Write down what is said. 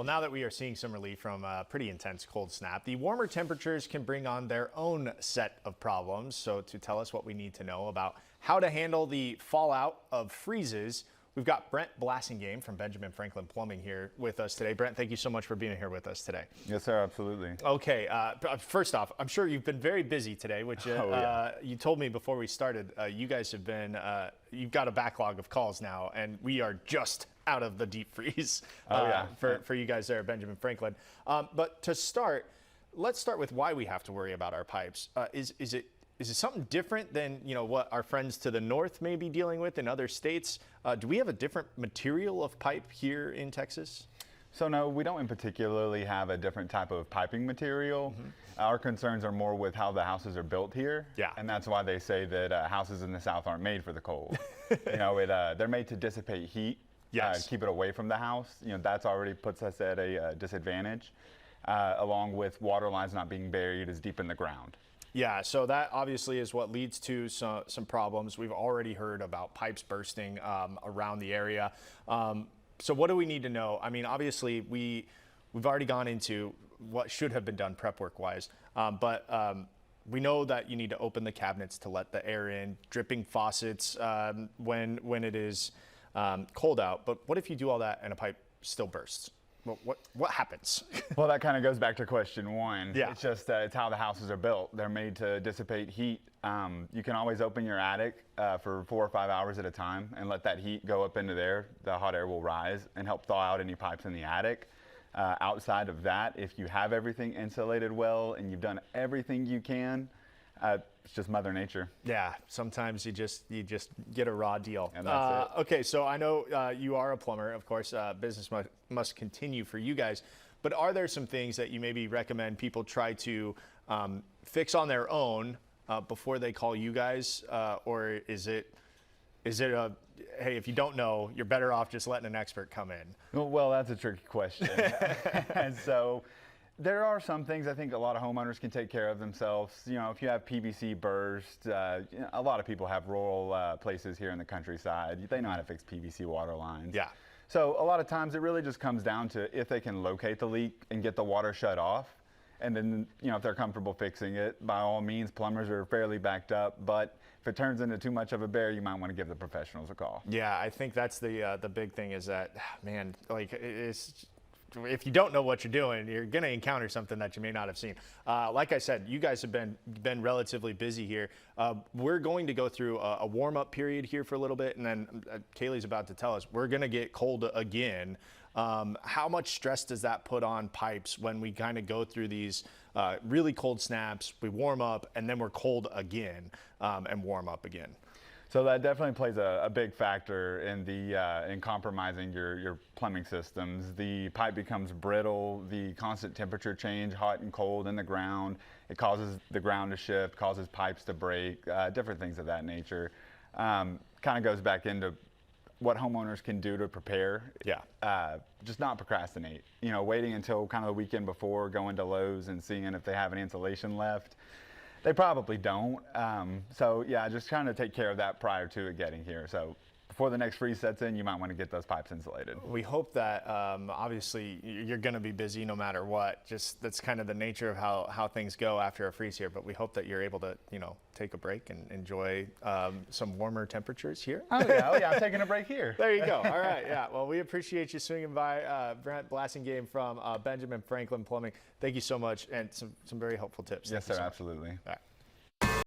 Well, now that we are seeing some relief from a pretty intense cold snap, the warmer temperatures can bring on their own set of problems. So to tell us what we need to know about how to handle the fallout of freezes, we've got Brent Blasingame from Benjamin Franklin Plumbing here with us today. Brent, thank you so much for being here with us today. Yes, sir, absolutely. Okay, first off, I'm sure you've been very busy today, which you told me before we started. You guys have been, you've got a backlog of calls now, and we are just out of the deep freeze for you guys there at Benjamin Franklin. But to start, let's start with why we have to worry about our pipes. Is it something different than what our friends to the north may be dealing with in other states? Do we have a different material of pipe here in Texas? So no, we don't in particularly have a different type of piping material. Our concerns are more with how the houses are built here. Yeah. And that's why they say that houses in the South aren't made for the cold. They're made to dissipate heat, keep it away from the house. That's already puts us at a disadvantage, along with water lines not being buried as deep in the ground. Yeah, so that obviously is what leads to some problems. We've already heard about pipes bursting around the area. So what do we need to know? I mean, obviously, we've already gone into what should have been done prep work-wise, but we know that you need to open the cabinets to let the air in, dripping faucets when it is cold out. But what if you do all that and a pipe still bursts? What happens? Well, that kind of goes back to question one. Yeah. It's just it's how the houses are built. They're made to dissipate heat. You can always open your attic for 4 or 5 hours at a time and let that heat go up into there. The hot air will rise and help thaw out any pipes in the attic. Outside of that, if you have everything insulated well and you've done everything you can, it's just Mother Nature. Yeah, sometimes you just get a raw deal. And that's it. Okay, so I know you are a plumber. Of course, business must continue for you guys. But are there some things that you maybe recommend people try to fix on their own before they call you guys? Or is it a, hey, if you don't know, you're better off just letting an expert come in? Well, that's a tricky question. And so there are some things I think a lot of homeowners can take care of themselves. If you have PVC burst, a lot of people have rural places here in the countryside. They know how to fix PVC water lines. Yeah. So a lot of times it really just comes down to if they can locate the leak and get the water shut off. And then, if they're comfortable fixing it, by all means, plumbers are fairly backed up. But if it turns into too much of a bear, you might want to give the professionals a call. Yeah, I think that's the big thing is that, man, like if you don't know what you're doing, you're going to encounter something that you may not have seen. Like I said, you guys have been relatively busy here. We're going to go through a warm-up period here for a little bit, and then Kaylee's about to tell us we're going to get cold again. How much stress does that put on pipes when we kind of go through these really cold snaps, we warm up, and then we're cold again and warm up again? So that definitely plays a big factor in in compromising your plumbing systems. The pipe becomes brittle, the constant temperature change, hot and cold in the ground, it causes the ground to shift, causes pipes to break, different things of that nature. Kind of goes back into what homeowners can do to prepare. Yeah. Just not procrastinate. Waiting until kind of the weekend before, going to Lowe's and seeing if they have any insulation left. They probably don't. So yeah, just trying to take care of that prior to it getting here. So before the next freeze sets in, you might want to get those pipes insulated. We hope that obviously you're going to be busy no matter what. Just that's kind of the nature of how things go after a freeze here. But we hope that you're able to take a break and enjoy some warmer temperatures here. Oh yeah, I'm taking a break here. There you go. All right, yeah. Well, we appreciate you swinging by. Brent Blasingame from Benjamin Franklin Plumbing. Thank you so much, and some very helpful tips. Yes, sir, absolutely. All right.